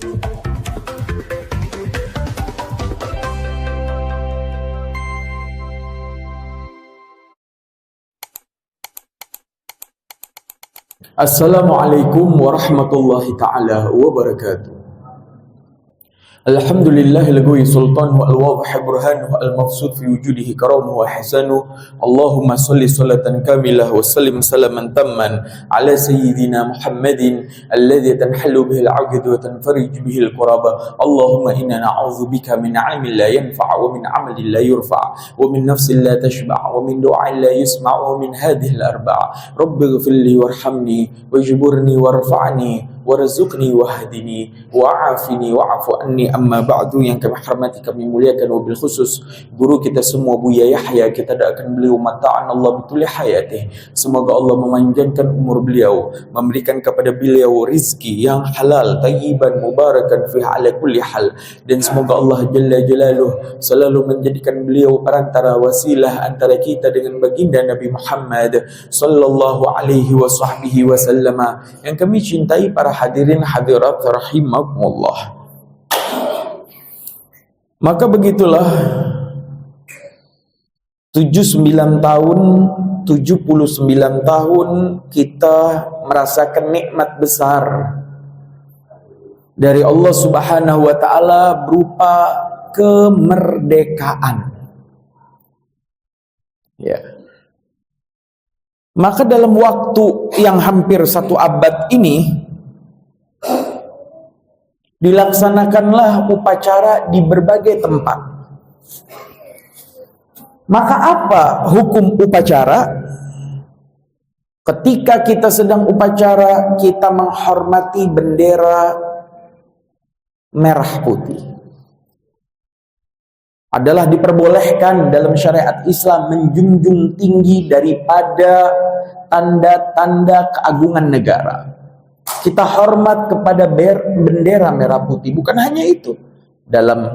Assalamualaikum warahmatullahi ta'ala wabarakatuh. Alhamdulillahil ghawwi sultanuhu al-wadhih burhanuhu al-mafsud fi wujudihi karamuhu wa ihsanuhu. Allahumma sholli sholatan kamilah wa sallim salaman tamman ala sayyidina Muhammadin alladhi tanhallu bihi al-'aqdu wa tanfariju bihi al-quraba. Allahumma inna na'udzubika min 'ilmin la yanfa' wa min 'amalin la yurfa' wa min nafsin la tashba' wa min du'ain la yusma' wa min hadhihi al-arba'a. Rabbighfirli warhamni wajburni warfa'ni warzuqni wahdini wa'afini wa'fu anni. Amma ba'du, yang kami hormati, kami muliakan, wabil khusus guru kita semua Buya Yahya, kita doakan beliau mata'an Allah bituli hayatih, semoga Allah memanjangkan umur beliau, memberikan kepada beliau rizki yang halal, tayyiban, mubarakan fi ala kulli hal, dan semoga Allah Jalla Jalaluh selalu menjadikan beliau perantara wasilah antara kita dengan baginda Nabi Muhammad sallallahu alaihi wasallam. Yang kami cintai para hadirin hadirat rahimakumullah. Maka begitulah 79 tahun kita merasakan nikmat besar dari Allah Subhanahu wa taala berupa kemerdekaan. Ya. Maka dalam waktu yang hampir 1 abad ini dilaksanakanlah upacara di berbagai tempat. Maka apa hukum upacara? Ketika kita sedang upacara, kita menghormati bendera merah putih. Adalah diperbolehkan dalam syariat Islam menjunjung tinggi daripada tanda-tanda keagungan negara. Kita hormat kepada bendera merah putih. Bukan hanya itu, dalam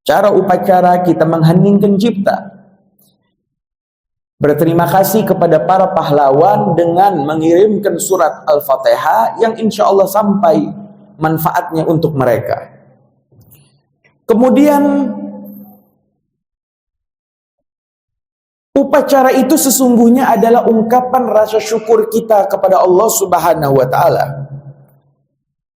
cara upacara kita mengheningkan cipta, berterima kasih kepada para pahlawan dengan mengirimkan surat Al-Fatihah yang insya Allah sampai manfaatnya untuk mereka. Kemudian upacara itu sesungguhnya adalah ungkapan rasa syukur kita kepada Allah Subhanahu wa taala.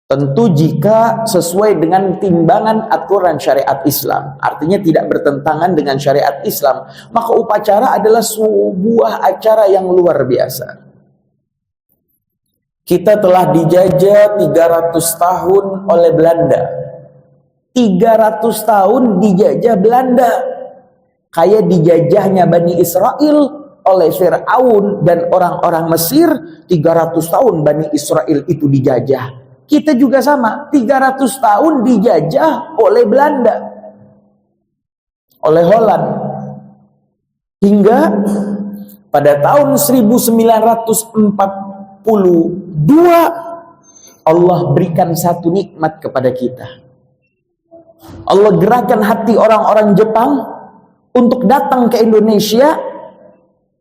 Tentu jika sesuai dengan timbangan aturan syariat Islam, artinya tidak bertentangan dengan syariat Islam, maka upacara adalah sebuah acara yang luar biasa. Kita telah dijajah 300 tahun oleh Belanda. 300 tahun dijajah Belanda. Kayak dijajahnya Bani Israel oleh Fir'aun dan orang-orang Mesir, 300 tahun Bani Israel itu dijajah. Kita juga sama, 300 tahun dijajah oleh Belanda, oleh Holland. Hingga pada tahun 1942 Allah berikan satu nikmat kepada kita. Allah gerakan hati orang-orang Jepang untuk datang ke Indonesia,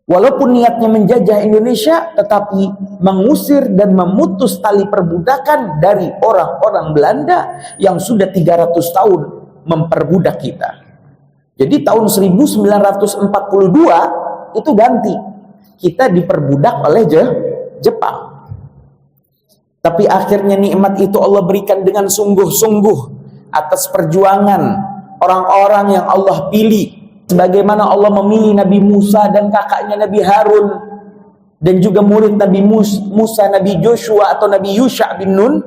walaupun niatnya menjajah Indonesia, tetapi mengusir dan memutus tali perbudakan dari orang-orang Belanda yang sudah 300 tahun memperbudak kita. Jadi tahun 1942 itu ganti, kita diperbudak oleh Jepang. Tapi akhirnya nikmat itu Allah berikan dengan sungguh-sungguh atas perjuangan orang-orang yang Allah pilih. Sebagaimana Allah memilih Nabi Musa dan kakaknya Nabi Harun, dan juga murid Nabi Musa, Nabi Joshua atau Nabi Yusha bin Nun,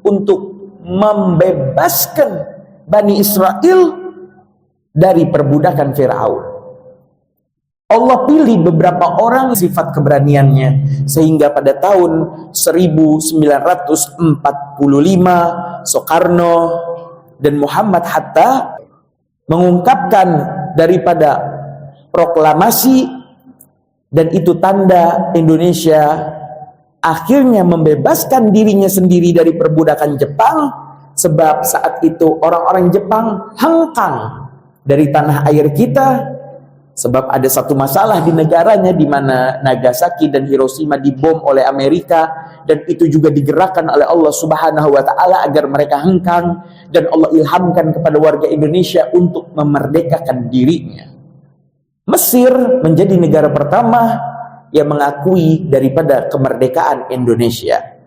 untuk membebaskan Bani Israel dari perbudakan Fir'aun. Allah pilih beberapa orang sifat keberaniannya, sehingga pada tahun 1945 Soekarno dan Muhammad Hatta mengungkapkan daripada proklamasi, dan itu tanda Indonesia akhirnya membebaskan dirinya sendiri dari perbudakan Jepang, sebab saat itu orang-orang Jepang hengkang dari tanah air kita, sebab ada satu masalah di negaranya di mana Nagasaki dan Hiroshima dibom oleh Amerika, dan itu juga digerakkan oleh Allah Subhanahu wa taala agar mereka hengkang, dan Allah ilhamkan kepada warga Indonesia untuk memerdekakan dirinya. Mesir menjadi negara pertama yang mengakui daripada kemerdekaan Indonesia.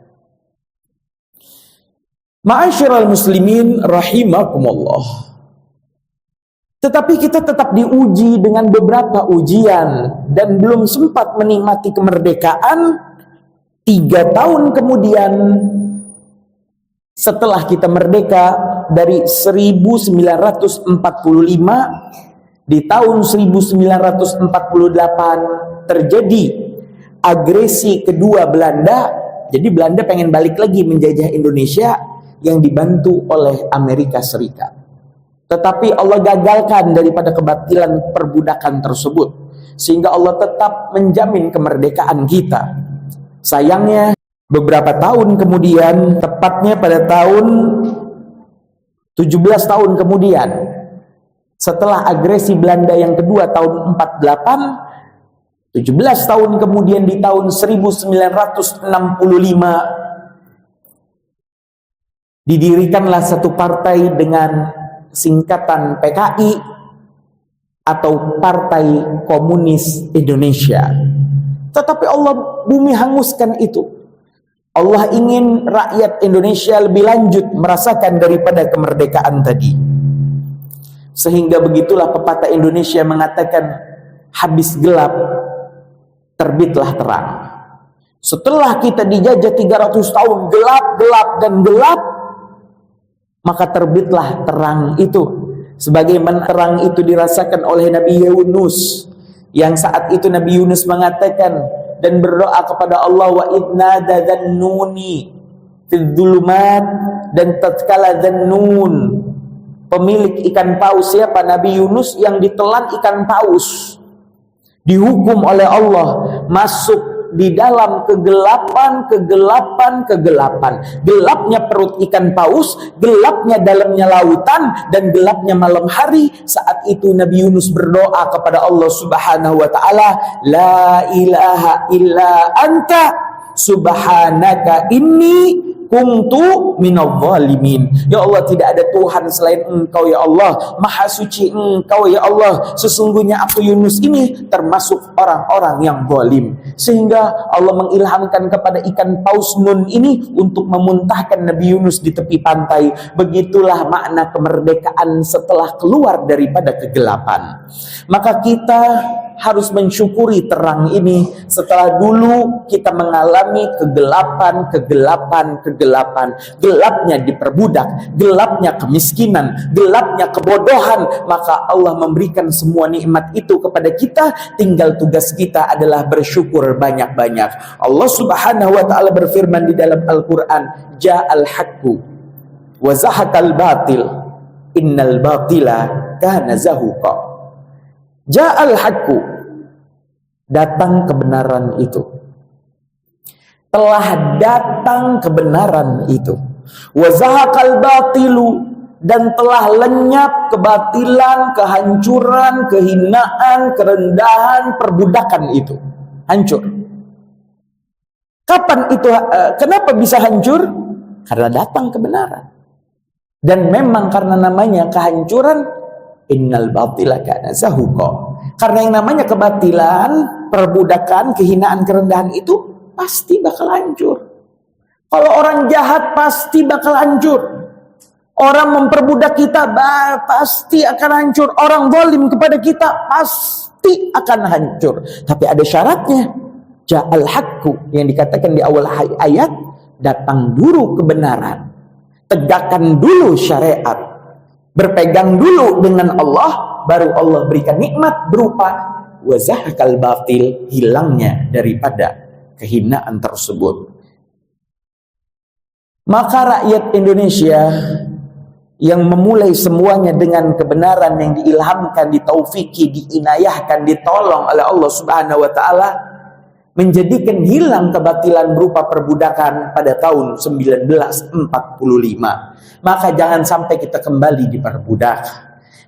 Ma'asyiral muslimin rahimakumullah. Tetapi kita tetap diuji dengan beberapa ujian, dan belum sempat menikmati kemerdekaan 3 tahun kemudian setelah kita merdeka dari 1945, di tahun 1948 terjadi agresi kedua Belanda. Jadi Belanda pengen balik lagi menjajah Indonesia yang dibantu oleh Amerika Serikat. Tetapi Allah gagalkan daripada kebatilan perbudakan tersebut, sehingga Allah tetap menjamin kemerdekaan kita. Sayangnya beberapa tahun kemudian, tepatnya pada tahun 17 tahun kemudian, setelah agresi Belanda yang kedua tahun 48, 17 tahun kemudian di tahun 1965 didirikanlah satu partai dengan singkatan PKI atau Partai Komunis Indonesia. Tetapi Allah bumi hanguskan itu. Allah ingin rakyat Indonesia lebih lanjut merasakan daripada kemerdekaan tadi. Sehingga begitulah pepatah Indonesia mengatakan, habis gelap terbitlah terang. Setelah kita dijajah 300 tahun gelap dan gelap, maka terbitlah terang itu. Sebagaimana terang itu dirasakan oleh Nabi Yunus, yang saat itu Nabi Yunus mengatakan dan berdoa kepada Allah, wa idna dzannuni fil dzulumat, dan tatkala dzannun, pemilik ikan paus, siapa? Nabi Yunus yang ditelan ikan paus, dihukum oleh Allah masuk di dalam kegelapan. Gelapnya perut ikan paus, gelapnya dalamnya lautan, dan gelapnya malam hari. Saat itu Nabi Yunus berdoa kepada Allah Subhanahu wa taala, la ilaha illa anta subhanaka inni kuntu minadh dhalimin. Ya Allah, tidak ada Tuhan selain Engkau ya Allah, Maha suci Engkau ya Allah, sesungguhnya aku Yunus ini termasuk orang-orang yang zalim. Sehingga Allah mengilhamkan kepada ikan paus Nun ini untuk memuntahkan Nabi Yunus di tepi pantai. Begitulah makna kemerdekaan setelah keluar daripada kegelapan. Maka kita harus mensyukuri terang ini setelah dulu kita mengalami kegelapan, gelapnya diperbudak, gelapnya kemiskinan, gelapnya kebodohan. Maka Allah memberikan semua nikmat itu kepada kita, tinggal tugas kita adalah bersyukur banyak-banyak. Allah Subhanahu wa taala berfirman di dalam Al-Qur'an, ja'al haqqu wa zahaqal batil innal batila kana zahuqa. Ja'al haqqu, datang kebenaran itu. Telah datang kebenaran itu. Wa zahaqal batilu, dan telah lenyap kebatilan, kehancuran, kehinaan, kerendahan, perbudakan itu. Hancur. Kapan itu? Kenapa bisa hancur? Karena datang kebenaran. Dan memang karena namanya kehancuran, innal batila kana zahuqa. Karena yang namanya kebatilan, perbudakan, kehinaan, kerendahan itu pasti bakal hancur. Kalau orang jahat pasti bakal hancur. Orang memperbudak kita pasti akan hancur. Orang zalim kepada kita pasti akan hancur. Tapi ada syaratnya. Ja'al haqqu, yang dikatakan di awal ayat, datang dulu kebenaran. Tegakkan dulu syariat. Berpegang dulu dengan Allah, baru Allah berikan nikmat berupa wa zahaqal batil, hilangnya daripada kehinaan tersebut. Maka rakyat Indonesia yang memulai semuanya dengan kebenaran yang diilhamkan, ditaufiki, diinayahkan, ditolong oleh Allah Subhanahu wa taala, menjadikan hilang kebatilan berupa perbudakan pada tahun 1945. Maka jangan sampai kita kembali diperbudak.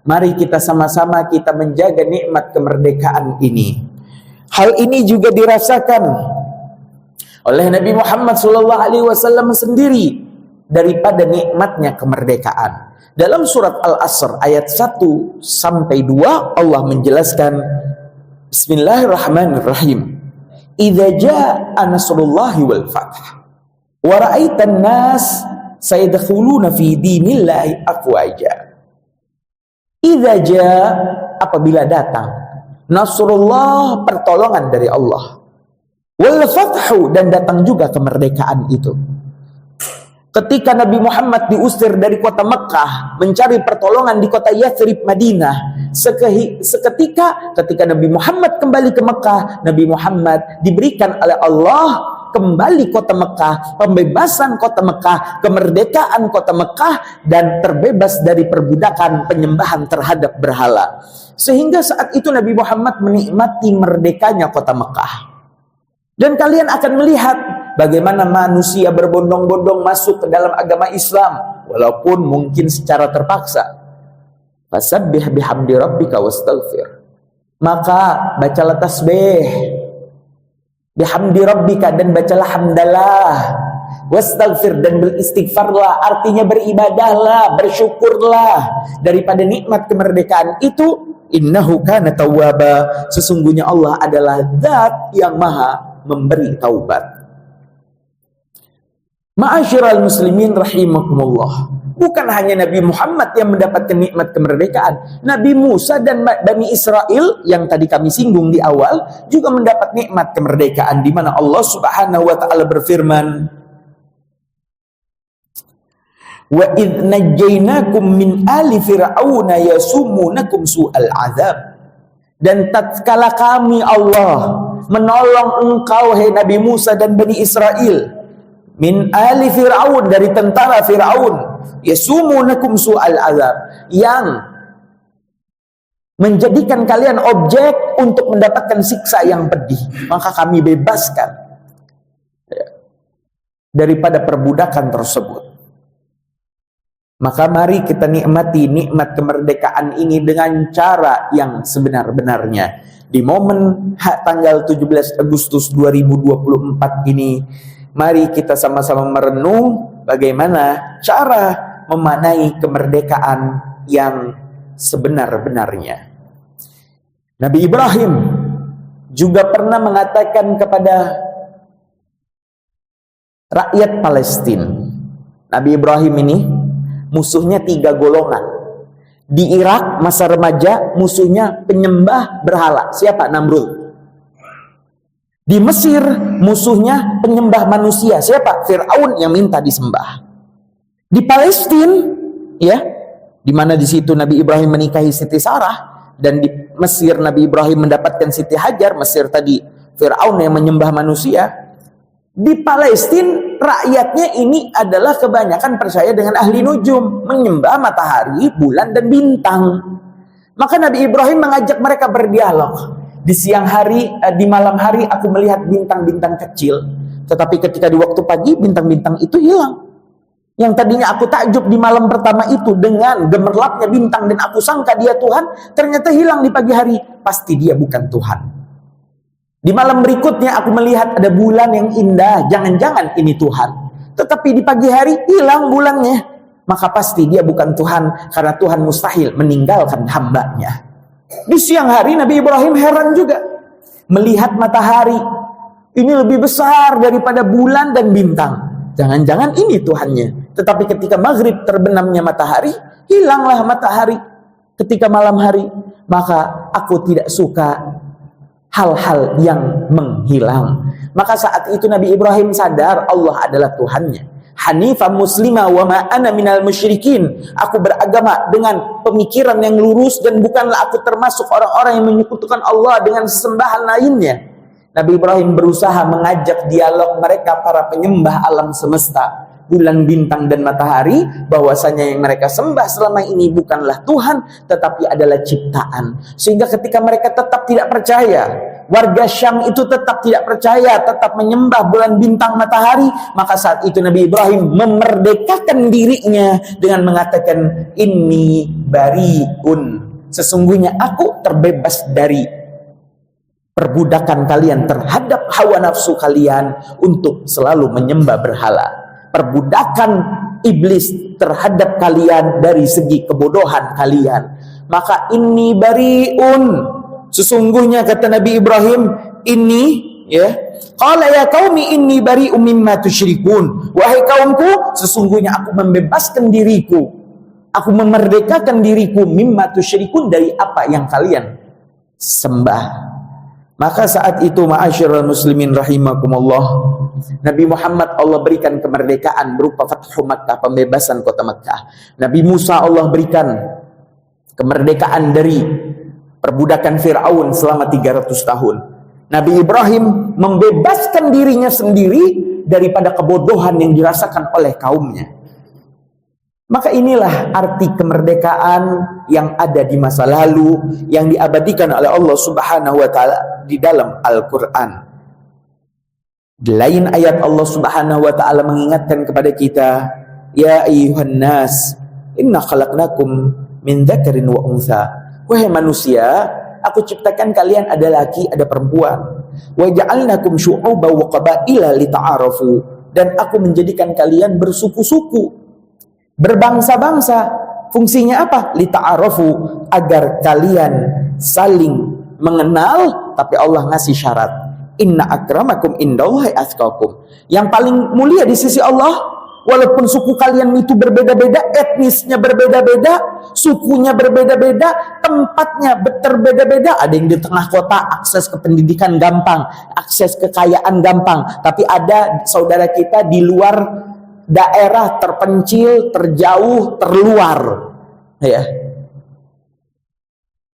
Mari kita sama-sama kita menjaga nikmat kemerdekaan ini. Hal ini juga dirasakan oleh Nabi Muhammad SAW sendiri daripada nikmatnya kemerdekaan. Dalam surat Al-Asr ayat 1 sampai 2 Allah menjelaskan, Bismillahirrahmanirrahim. Idza jaa nasrullahi wal fath wa ra'aitan nas sayadkhuluna fi dinillahi afwaja. Idza jaa, apabila datang nasrullah, pertolongan dari Allah, wal fathu, dan datang juga kemerdekaan itu. Ketika Nabi Muhammad diusir dari kota Mekah mencari pertolongan di kota Yathrib Madinah, seketika ketika Nabi Muhammad kembali ke Mekah, Nabi Muhammad diberikan oleh Allah kembali kota Mekah, pembebasan kota Mekah, kemerdekaan kota Mekah, dan terbebas dari perbudakan penyembahan terhadap berhala. Sehingga saat itu Nabi Muhammad menikmati merdekanya kota Mekah. Dan kalian akan melihat bagaimana manusia berbondong-bondong masuk ke dalam agama Islam, walaupun mungkin secara terpaksa. Fasabbih bihamdi rabbika wastaghfir. Maka bacalah tasbih bihamdi rabbika, dan bacalah hamdalah, wastaghfir, dan beristighfarlah, artinya beribadahlah, bersyukurlah daripada nikmat kemerdekaan itu. Innahu kana tawwaba, sesungguhnya Allah adalah zat yang maha memberi taubat. Ma'asyiral muslimin rahimakumullah, bukan hanya Nabi Muhammad yang mendapatkan nikmat kemerdekaan, Nabi Musa dan Bani Israel yang tadi kami singgung di awal juga mendapat nikmat kemerdekaan, di mana Allah Subhanahu wa taala berfirman, wa idh najjaynakum min ali fir'auna yasumunakum su'al azab. Dan tatkala kami Allah menolong engkau, hai Nabi Musa dan Bani Israel, min ali fir'aun, dari tentara Fir'aun, yasumunakum su'al azab, yang menjadikan kalian objek untuk mendapatkan siksa yang pedih, maka kami bebaskan daripada perbudakan tersebut. Maka mari kita nikmati nikmat kemerdekaan ini dengan cara yang sebenar-benarnya. Di momen tanggal 17 Agustus 2024 ini, mari kita sama-sama merenung bagaimana cara memaknai kemerdekaan yang sebenar-benarnya. Nabi Ibrahim juga pernah mengatakan kepada rakyat Palestina. Nabi Ibrahim ini musuhnya 3 golongan. Di Irak masa remaja musuhnya penyembah berhala. Siapa? Namrud. Di Mesir musuhnya penyembah manusia. Siapa? Fir'aun yang minta disembah. Di Palestina, ya, di mana di situ Nabi Ibrahim menikahi Siti Sarah, dan di Mesir Nabi Ibrahim mendapatkan Siti Hajar. Mesir tadi Fir'aun yang menyembah manusia. Di Palestina rakyatnya ini adalah kebanyakan percaya dengan ahli nujum, menyembah matahari, bulan, dan bintang. Maka Nabi Ibrahim mengajak mereka berdialog. Di siang hari, di malam hari aku melihat bintang-bintang kecil, tetapi ketika di waktu pagi bintang-bintang itu hilang. Yang tadinya aku takjub di malam pertama itu dengan gemerlapnya bintang dan aku sangka dia Tuhan, ternyata hilang di pagi hari. Pasti dia bukan Tuhan. Di malam berikutnya aku melihat ada bulan yang indah, jangan-jangan ini Tuhan. Tetapi di pagi hari hilang bulannya, maka pasti dia bukan Tuhan, karena Tuhan mustahil meninggalkan hambanya. Di siang hari Nabi Ibrahim heran juga, melihat matahari ini lebih besar daripada bulan dan bintang. Jangan-jangan ini Tuhannya. Tetapi ketika maghrib terbenamnya matahari, hilanglah matahari. Ketika malam hari, maka aku tidak suka hal-hal yang menghilang. Maka saat itu Nabi Ibrahim sadar Allah adalah Tuhannya. Hanifah muslimah wa ma ana minal musyrikin. Aku beragama dengan pemikiran yang lurus dan bukanlah aku termasuk orang-orang yang menyekutukan Allah dengan sesembahan lainnya. Nabi Ibrahim berusaha mengajak dialog mereka para penyembah alam semesta, bulan, bintang, dan matahari, bahwasanya yang mereka sembah selama ini bukanlah Tuhan, tetapi adalah ciptaan. Sehingga ketika mereka tetap tidak percaya, warga Syam itu tetap tidak percaya, tetap menyembah bulan, bintang, matahari, maka saat itu Nabi Ibrahim memerdekakan dirinya dengan mengatakan, inni bariun, sesungguhnya aku terbebas dari perbudakan kalian terhadap hawa nafsu kalian untuk selalu menyembah berhala, perbudakan iblis terhadap kalian dari segi kebodohan kalian. Maka inni bariun, sesungguhnya kata Nabi Ibrahim, ini ya, qala ya qaumi inni bari'um mimma tusyrikun, wahai kaumku, sesungguhnya aku membebaskan diriku, aku memerdekakan diriku, mimma tusyrikun, dari apa yang kalian sembah. Maka saat itu ma'asyiral muslimin rahimakumullah, Nabi Muhammad Allah berikan kemerdekaan berupa Fathu Makkah, pembebasan kota Makkah. Nabi Musa Allah berikan kemerdekaan dari perbudakan Fir'aun selama 300 tahun. Nabi Ibrahim membebaskan dirinya sendiri daripada kebodohan yang dirasakan oleh kaumnya. Maka inilah arti kemerdekaan yang ada di masa lalu, yang diabadikan oleh Allah Subhanahu wa taala di dalam Al-Qur'an. Di lain ayat Allah Subhanahu wa taala mengingatkan kepada kita, ya ayyuhan nas, inna khalaqnakum min dzakarin wa untha. Wahai manusia, aku ciptakan kalian ada laki, ada perempuan. Wa ja'alnakum syu'uban wa qabaila lita'arafu, dan aku menjadikan kalian bersuku-suku, berbangsa-bangsa. Fungsinya apa? Lita'arafu, agar kalian saling mengenal. Tapi Allah ngasih syarat, inna akramakum indallahi atqakum, yang paling mulia di sisi Allah, walaupun suku kalian itu berbeda-beda, etnisnya berbeda-beda, sukunya berbeda-beda, tempatnya berbeda-beda, ada yang di tengah kota, akses ke pendidikan gampang, akses kekayaan gampang, tapi ada saudara kita di luar daerah terpencil, terjauh, terluar, ya.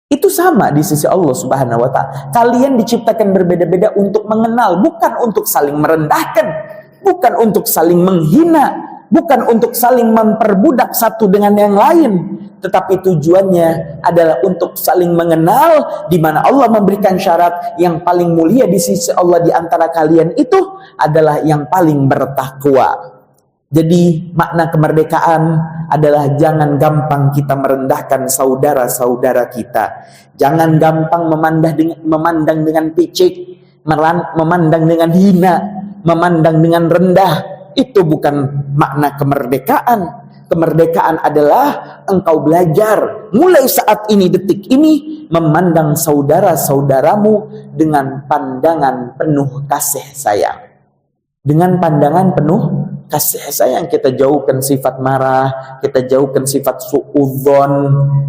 Itu sama di sisi Allah Subhanahu wa taala. Kalian diciptakan berbeda-beda untuk mengenal, bukan untuk saling merendahkan, bukan untuk saling menghina, bukan untuk saling memperbudak satu dengan yang lain, tetapi tujuannya adalah untuk saling mengenal, di mana Allah memberikan syarat yang paling mulia di sisi Allah di antara kalian itu adalah yang paling bertakwa. Jadi makna kemerdekaan adalah jangan gampang kita merendahkan saudara-saudara kita. Jangan gampang memandang dengan picik, memandang dengan hina, memandang dengan rendah. Itu bukan makna kemerdekaan. Kemerdekaan adalah engkau belajar mulai saat ini, detik ini, memandang saudara-saudaramu dengan pandangan penuh kasih sayang. Dengan pandangan penuh kasih sayang, kita jauhkan sifat marah, kita jauhkan sifat suudzon.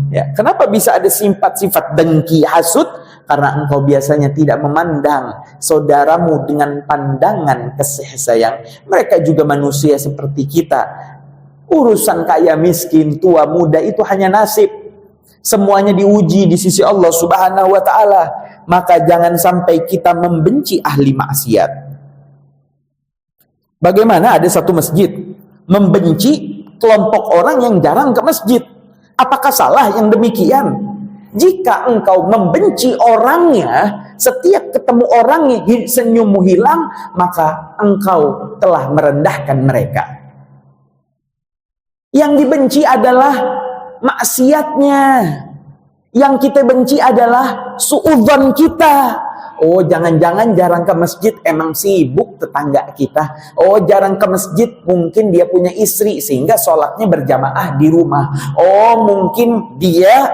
Ya, kenapa bisa ada sifat dengki, hasud? Karena engkau biasanya tidak memandang saudaramu dengan pandangan kasih sayang. Mereka juga manusia seperti kita. Urusan kaya miskin, tua muda itu hanya nasib. Semuanya diuji di sisi Allah Subhanahu wa taala. Maka jangan sampai kita membenci ahli maksiat. Bagaimana ada satu masjid membenci kelompok orang yang jarang ke masjid? Apakah salah yang demikian? Jika engkau membenci orangnya, setiap ketemu orangnya senyummu hilang, maka engkau telah merendahkan mereka. Yang dibenci adalah maksiatnya. Yang kita benci adalah suudzon kita. Oh, jangan-jangan jarang ke masjid, emang sibuk tetangga kita. Oh, jarang ke masjid, mungkin dia punya istri sehingga sholatnya berjamaah di rumah. Oh, mungkin dia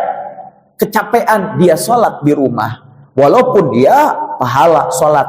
kecapean, dia sholat di rumah. Walaupun dia pahala sholat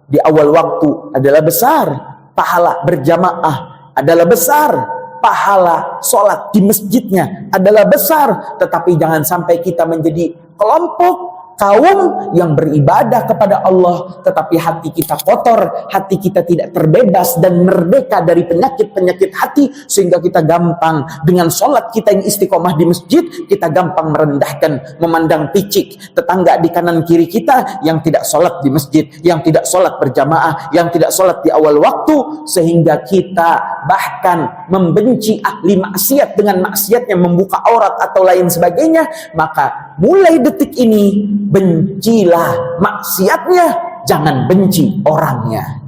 di awal waktu adalah besar, pahala berjamaah adalah besar, pahala sholat di masjidnya adalah besar. Tetapi jangan sampai kita menjadi kelompok kaum yang beribadah kepada Allah, tetapi hati kita kotor, hati kita tidak terbebas dan merdeka dari penyakit-penyakit hati, sehingga kita gampang dengan sholat kita yang istiqomah di masjid, kita gampang merendahkan, memandang picik tetangga di kanan kiri kita yang tidak sholat di masjid, yang tidak sholat berjamaah, yang tidak sholat di awal waktu, sehingga kita bahkan membenci ahli maksiat dengan maksiatnya, membuka aurat atau lain sebagainya. Maka mulai detik ini, bencilah maksiatnya, jangan benci orangnya.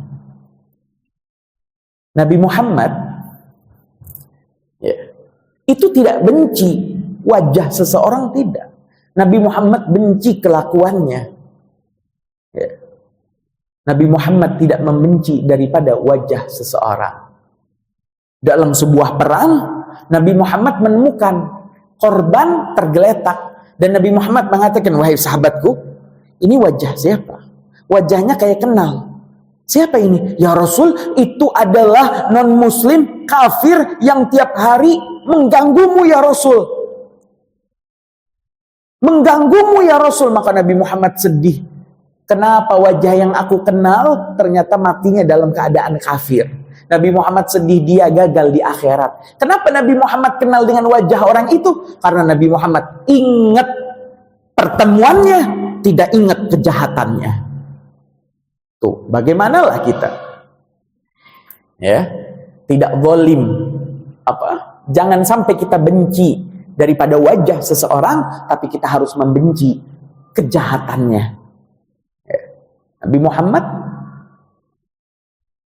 Nabi Muhammad itu tidak benci wajah seseorang, tidak. Nabi Muhammad benci kelakuannya. Ya. Nabi Muhammad tidak membenci daripada wajah seseorang. Dalam sebuah perang, Nabi Muhammad menemukan korban tergeletak. Dan Nabi Muhammad mengatakan, wahai sahabatku, ini wajah siapa? Wajahnya kayak kenal. Siapa ini? Ya Rasul, itu adalah non-muslim kafir yang tiap hari mengganggumu ya Rasul. Mengganggumu ya Rasul. Maka Nabi Muhammad sedih. Kenapa wajah yang aku kenal ternyata matinya dalam keadaan kafir? Nabi Muhammad sedih, dia gagal di akhirat. Kenapa Nabi Muhammad kenal dengan wajah orang itu? Karena Nabi Muhammad ingat pertemuannya, tidak ingat kejahatannya. Tuh, bagaimanalah kita? Ya, tidak zalim. Jangan sampai kita benci daripada wajah seseorang, tapi kita harus membenci kejahatannya. Ya. Nabi Muhammad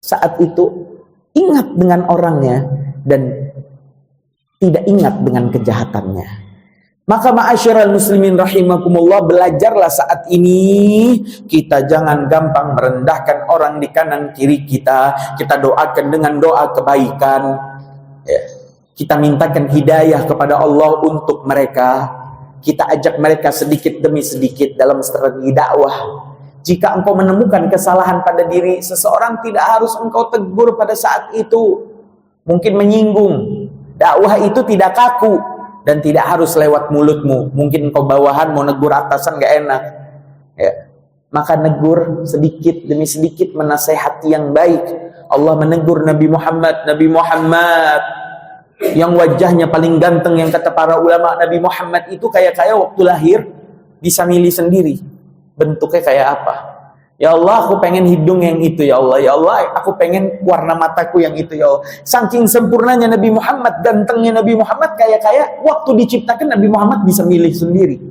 saat itu ingat dengan orangnya dan tidak ingat dengan kejahatannya. Maka ma'asyiral muslimin rahimakumullah, belajarlah saat ini kita jangan gampang merendahkan orang di kanan kiri kita. Kita doakan dengan doa kebaikan. Ya. Kita mintakan hidayah kepada Allah untuk mereka. Kita ajak mereka sedikit demi sedikit dalam strategi dakwah. Jika engkau menemukan kesalahan pada diri seseorang, tidak harus engkau tegur pada saat itu. Mungkin menyinggung. Dakwah itu tidak kaku dan tidak harus lewat mulutmu. Mungkin engkau bawahan mau negur atasan gak enak. Ya. Maka negur sedikit demi sedikit, menasehati yang baik. Allah menegur Nabi Muhammad. Nabi Muhammad yang wajahnya paling ganteng, yang kata para ulama, Nabi Muhammad itu kayak waktu lahir bisa milih sendiri bentuknya kayak apa. Ya Allah, aku pengen hidung yang itu ya Allah. Ya Allah, aku pengen warna mataku yang itu ya Allah. Saking sempurnanya Nabi Muhammad, gantengnya Nabi Muhammad, kayak waktu diciptakan Nabi Muhammad bisa milih sendiri.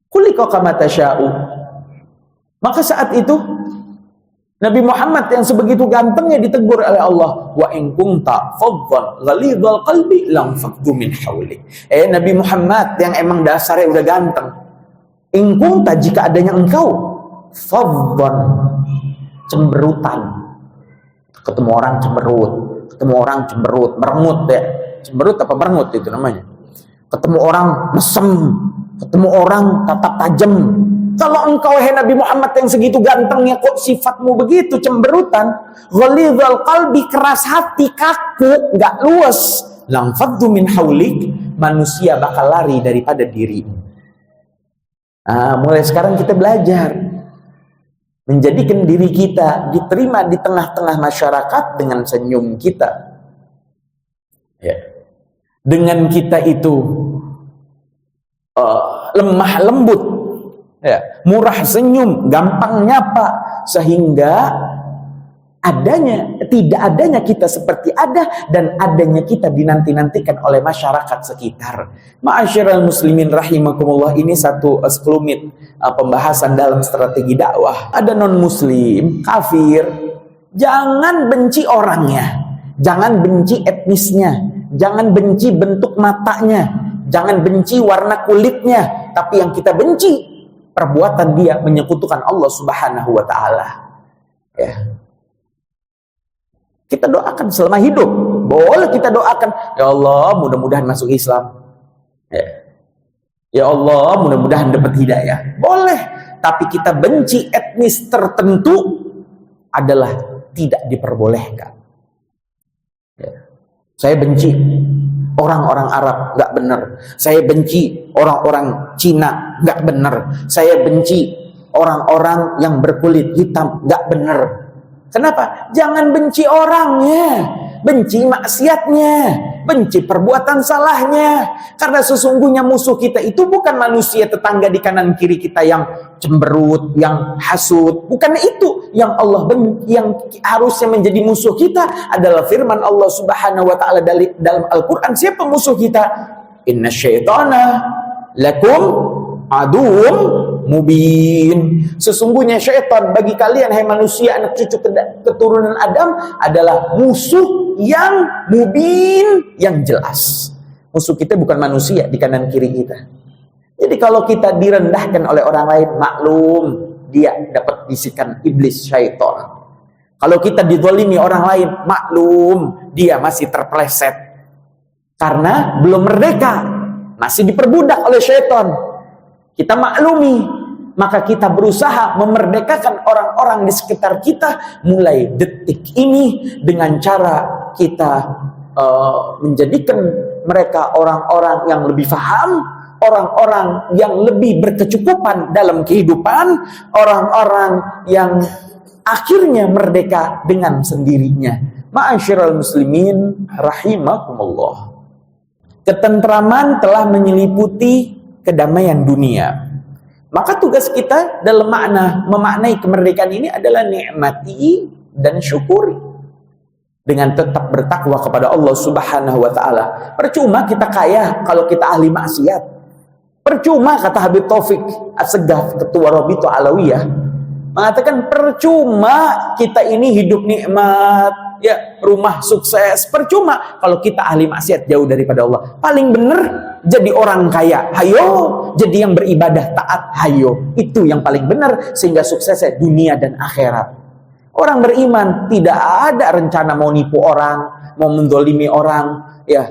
Khuliqa kama tasya'u. Maka saat itu Nabi Muhammad yang sebegitu gantengnya ditegur oleh Allah, wa in kunta faddan ghalidhal qalbi lam faqdu min hawlik. Nabi Muhammad yang emang dasarnya udah ganteng, in kunta, jika adanya engkau faddan, cemberutan, ketemu orang cemberut, merengut ya. Cemberut apa merengut itu namanya? Ketemu orang mesem, ketemu orang tatap tajam. Kalau engkau Nabi Muhammad yang segitu gantengnya, kok sifatmu begitu cemberutan, ghalidhal qalbi, keras hati, kaku, nggak luas, lam faddu min haulik, manusia bakal lari daripada dirimu. Mulai sekarang kita belajar menjadikan diri kita diterima di tengah-tengah masyarakat dengan senyum kita. Ya. Dengan kita itu lemah lembut, ya, murah senyum, gampang nyapa, sehingga tidak adanya kita seperti ada, dan adanya kita dinanti-nantikan oleh masyarakat sekitar. Ma'asyiral muslimin rahimakumullah, ini satu sekelumit pembahasan dalam strategi dakwah. Ada non-muslim, kafir, jangan benci orangnya, jangan benci etnisnya, jangan benci bentuk matanya, jangan benci warna kulitnya, tapi yang kita benci perbuatan dia menyekutukan Allah Subhanahu wa taala. Ya. Kita doakan selama hidup. Boleh kita doakan, ya Allah mudah-mudahan masuk Islam. Ya Allah mudah-mudahan dapat hidayah. Boleh. Tapi kita benci etnis tertentu adalah tidak diperbolehkan. Ya. Saya benci orang-orang Arab, nggak benar. Saya benci orang-orang Cina, nggak benar. Saya benci orang-orang yang berkulit hitam, nggak benar. Kenapa? Jangan benci orangnya, benci maksiatnya, benci perbuatan salahnya. Karena sesungguhnya musuh kita itu bukan manusia tetangga di kanan kiri kita yang cemberut, yang hasud. Bukan itu yang Allah yang harusnya menjadi musuh kita adalah firman Allah Subhanahu wa taala dalam Al-Qur'an. Siapa musuh kita? Inna syaitana lakum aduwwum mubin. Sesungguhnya syaitan bagi kalian, hai manusia, anak cucu keturunan Adam, adalah musuh yang mubin, yang jelas. Musuh kita bukan manusia di kanan kiri kita. Jadi kalau kita direndahkan oleh orang lain, maklum, dia dapat bisikan iblis syaitan. Kalau kita dizalimi orang lain, maklum dia masih terpeleset karena belum merdeka, masih diperbudak oleh syaitan. Kita maklumi, maka kita berusaha memerdekakan orang-orang di sekitar kita mulai detik ini dengan cara kita menjadikan mereka orang-orang yang lebih paham, orang-orang yang lebih berkecukupan dalam kehidupan, orang-orang yang akhirnya merdeka dengan sendirinya. Ma'asyiral muslimin rahimakumullah. Ketentraman telah menyeliputi kedamaian dunia. Maka tugas kita dalam memaknai kemerdekaan ini adalah nikmati dan syukuri dengan tetap bertakwa kepada Allah Subhanahu wa taala. Percuma kita kaya kalau kita ahli maksiat. Percuma, kata Habib Taufik As-Segaf, ketua Rabithah Alawiyah, mengatakan percuma kita ini hidup nikmat, ya, rumah sukses. Percuma kalau kita ahli maksiat jauh daripada Allah. Paling benar jadi orang kaya, hayo. Jadi yang beribadah taat, hayo. Itu yang paling benar sehingga suksesnya dunia dan akhirat. Orang beriman tidak ada rencana mau nipu orang, mau mendolimi orang, ya.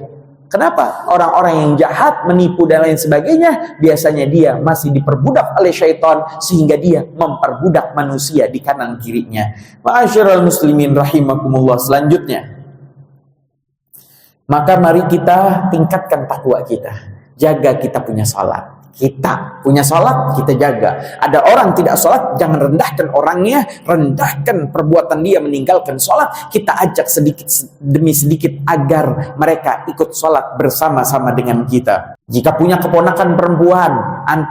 Kenapa? Orang-orang yang jahat, menipu dan lain sebagainya, biasanya dia masih diperbudak oleh syaitan sehingga dia memperbudak manusia di kanan kirinya. Ma'asyiral muslimin rahimakumullah. Selanjutnya, maka mari kita tingkatkan takwa kita. Jaga kita punya salat. Kita punya salat, kita jaga. Ada orang tidak salat, jangan rendahkan orangnya, rendahkan perbuatan dia meninggalkan salat. Kita ajak sedikit demi sedikit agar mereka ikut salat bersama-sama dengan kita. Jika punya keponakan perempuan,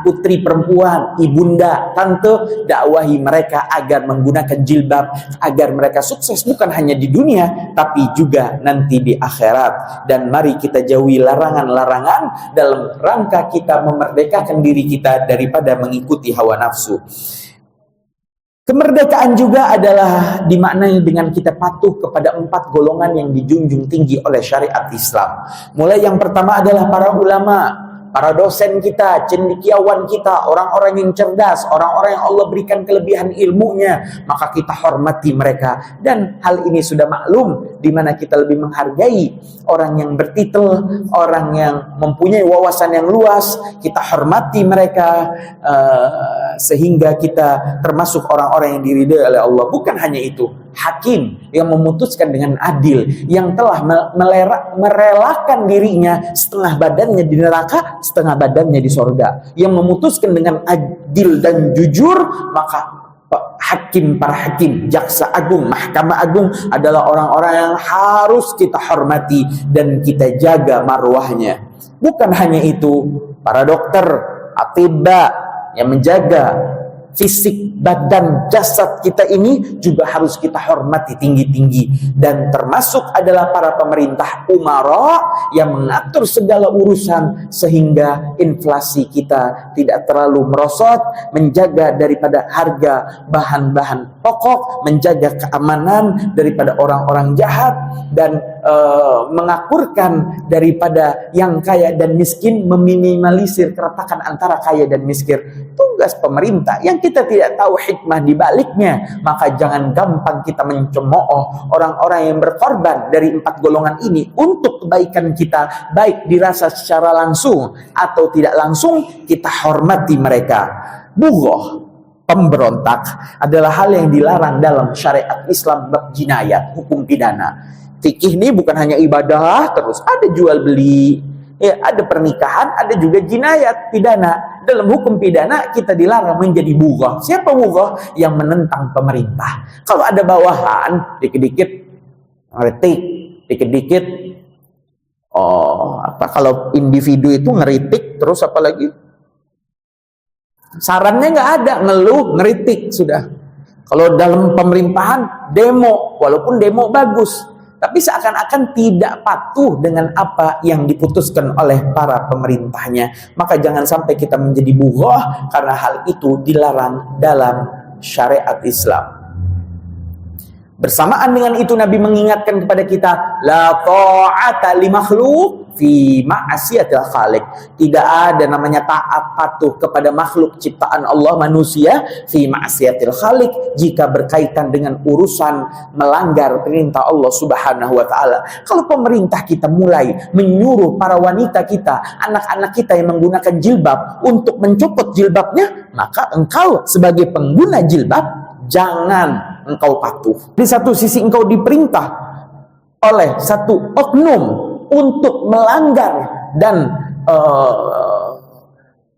putri perempuan, ibunda, tante, dakwahi mereka agar menggunakan jilbab, agar mereka sukses bukan hanya di dunia, tapi juga nanti di akhirat. Dan mari kita jauhi larangan-larangan dalam rangka kita memerdekakan diri kita daripada mengikuti hawa nafsu. Kemerdekaan juga adalah dimaknai dengan kita patuh kepada 4 golongan yang dijunjung tinggi oleh syariat Islam. Mulai yang pertama adalah para ulama, para dosen kita, cendekiawan kita, orang-orang yang cerdas, orang-orang yang Allah berikan kelebihan ilmunya, maka kita hormati mereka. Dan hal ini sudah maklum, di mana kita lebih menghargai orang yang bertitel, orang yang mempunyai wawasan yang luas, kita hormati mereka, sehingga kita termasuk orang-orang yang diridhai oleh Allah. Bukan hanya itu, hakim yang memutuskan dengan adil, yang telah merelakan dirinya setengah badannya di neraka, setengah badannya di sorga, yang memutuskan dengan adil dan jujur. Maka hakim, para hakim, jaksa agung, mahkamah agung adalah orang-orang yang harus kita hormati dan kita jaga marwahnya. Bukan hanya itu, para dokter, atibba yang menjaga fisik, badan, jasad kita ini juga harus kita hormati tinggi-tinggi. Dan termasuk adalah para pemerintah umara yang mengatur segala urusan sehingga inflasi kita tidak terlalu merosot, menjaga daripada harga bahan-bahan pokok, menjaga keamanan daripada orang-orang jahat, dan mengakurkan daripada yang kaya dan miskin, meminimalisir keretakan antara kaya dan miskin. Tugas pemerintah yang kita tidak tahu hikmah di baliknya, maka jangan gampang kita mencemooh orang-orang yang berkorban dari 4 golongan ini untuk kebaikan kita, baik dirasa secara langsung atau tidak langsung. Kita hormati mereka. Bughah, pemberontak, adalah hal yang dilarang dalam syariat Islam bab jinayat, hukum pidana. Fikih ini bukan hanya ibadah terus, ada jual beli, ya, ada pernikahan, ada juga jinayat pidana. Dalam hukum pidana kita dilarang menjadi bughah. Siapa bughah? Yang menentang pemerintah. Kalau ada bawahan, dikit-dikit ngeritik, dikit-dikit kalau individu itu ngeritik, terus apa lagi? Sarannya nggak ada, ngeluh, ngeritik, sudah. Kalau dalam pemerintahan, demo, walaupun demo bagus, tapi seakan-akan tidak patuh dengan apa yang diputuskan oleh para pemerintahnya. Maka jangan sampai kita menjadi bughah, karena hal itu dilarang dalam syariat Islam. Bersamaan dengan itu Nabi mengingatkan kepada kita, la ta'ata li makhluk fi ma'asiyatil khaliq. Tidak ada namanya taat patuh kepada makhluk ciptaan Allah manusia fi ma'asiyatil khaliq jika berkaitan dengan urusan melanggar perintah Allah Subhanahu wa taala. Kalau pemerintah kita mulai menyuruh para wanita kita, anak-anak kita yang menggunakan jilbab untuk mencopot jilbabnya, maka engkau sebagai pengguna jilbab jangan engkau patuh. Di satu sisi engkau diperintah oleh satu oknum untuk melanggar dan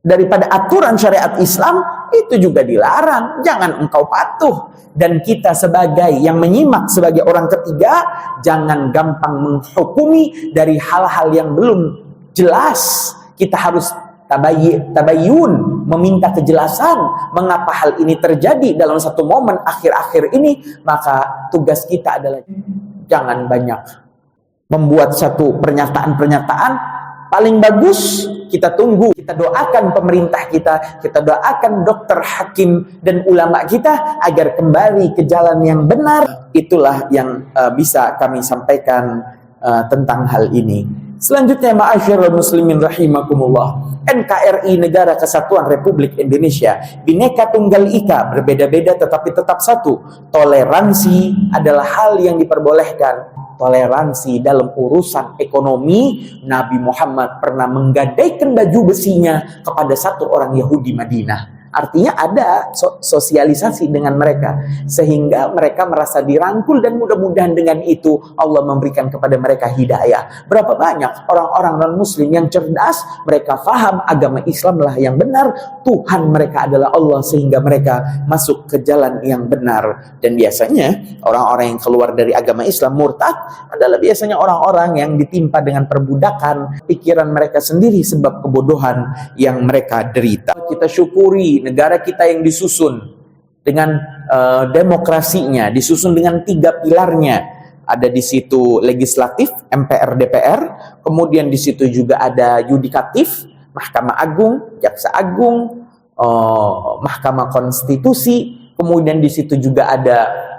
daripada aturan syariat Islam, itu juga dilarang. Jangan engkau patuh. Dan kita sebagai yang menyimak sebagai orang ketiga, jangan gampang menghukumi dari hal-hal yang belum jelas. Kita harus tabayyun, meminta kejelasan mengapa hal ini terjadi dalam satu momen akhir-akhir ini. Maka tugas kita adalah jangan banyak membuat satu pernyataan-pernyataan. Paling bagus kita tunggu, kita doakan pemerintah kita doakan dokter, hakim, dan ulama kita agar kembali ke jalan yang benar. Itulah yang bisa kami sampaikan tentang hal ini. Selanjutnya, ma'asyiral muslimin rahimakumullah, NKRI Negara Kesatuan Republik Indonesia Bhinneka Tunggal Ika, berbeda-beda tetapi tetap satu. Toleransi adalah hal yang diperbolehkan. Toleransi dalam urusan ekonomi, Nabi Muhammad pernah menggadaikan baju besinya kepada satu orang Yahudi Madinah. Artinya ada sosialisasi dengan mereka, sehingga mereka merasa dirangkul, dan mudah-mudahan dengan itu Allah memberikan kepada mereka hidayah. Berapa banyak orang-orang non-muslim yang cerdas, mereka faham agama Islam lah yang benar, Tuhan mereka adalah Allah, sehingga mereka masuk ke jalan yang benar. Dan biasanya orang-orang yang keluar dari agama Islam murtad adalah biasanya orang-orang yang ditimpa dengan perbudakan, pikiran mereka sendiri sebab kebodohan yang mereka derita. Kita syukuri negara kita yang disusun dengan demokrasinya, disusun dengan 3 pilarnya. Ada di situ legislatif, MPR, DPR, kemudian di situ juga ada yudikatif, Mahkamah Agung, Jaksa Agung, Mahkamah Konstitusi, kemudian di situ juga ada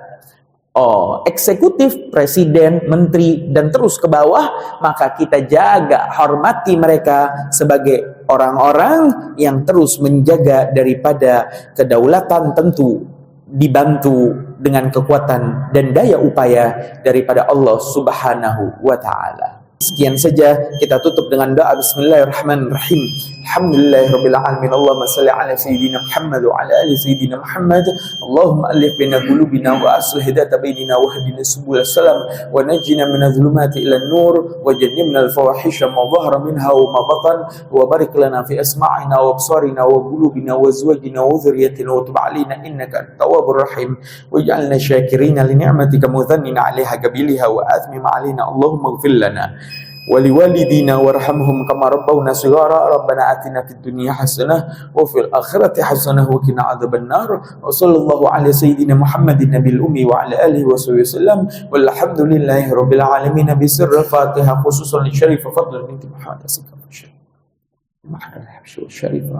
eksekutif, presiden, menteri, dan terus ke bawah. Maka kita jaga, hormati mereka sebagai orang-orang yang terus menjaga daripada kedaulatan, tentu dibantu dengan kekuatan dan daya upaya daripada Allah Subhanahu wa ta'ala. Sekian saja, kita tutup dengan doa bismillahirrahmanirrahim. Alhamdulillahirabbil alamin. Allahumma shalli ala sayyidina Muhammad wa ala ali sayyidina Muhammad. Allahumma alif baina qulubina wa aslih dhata bainina wa hdina subul salam wa najjina minadh-dhulumati ila an-nur wa jannibna al-fawahisha ma dhahara minha wa ma batan wa barik lana fi asma'ina wa absarina wa qulubina wa azwajina wa dhurriyyatina wa tub 'alaina innaka at-tawwabur rahim waj'alna syakirina li ni'matika mudhannina 'alaiha qabiliha wa athmim 'alaina. Allahumma ighfir lana ولوالدينا وارحمهم كما ربونا صغارا ربنا آتنا في الدنيا حسنة وفي الآخرة حسنة وقنا عذاب النار وصلى الله على سيدنا محمد النبي الأمي وعلى آله وصحبه وسلم والحمد لله رب العالمين بسر الفاتحة خصوصا للشريف فضل بنت محمد الشريفة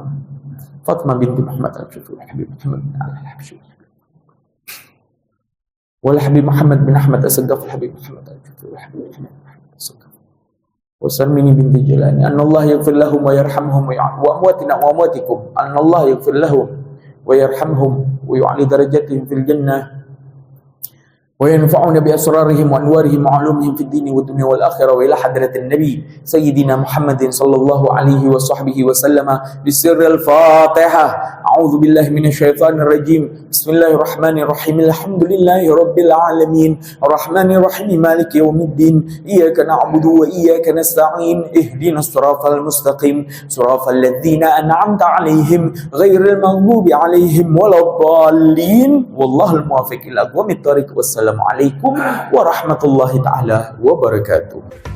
فاطمة بنت محمد الحبيب محمد بن علي الحبشي والحبيب محمد بن أحمد الصديق الحبيب محمد الحبيب محمد الصديق وسلمني بنت جيلاني أن الله يغفر لهم ويرحمهم وأمواتنا وأمواتكم أن الله يغفر لهم ويرحمهم ويعلي درجاتهم في الجنة وينفعنا بأسرارهم وأنوارهم وعلومهم في الدين والدنيا والآخرة وإلى حضرة النبي سيدنا محمد صلى الله عليه وصحبه وسلم بسر الفاتحة. أعوذ بالله من الشيطان الرجيم. بسم الله الرحمن الرحيم. الحمد لله رب العالمين الرحمن الرحيم مالك يوم الدين إياك نعبد وإياك نستعين اهدنا الصراط المستقيم صراط الذين أنعمت عليهم غير المغضوب عليهم ولا الضالين والله الموافق إلى أقوم الطريق. والسلام Assalamualaikum warahmatullahi ta'ala wabarakatuh.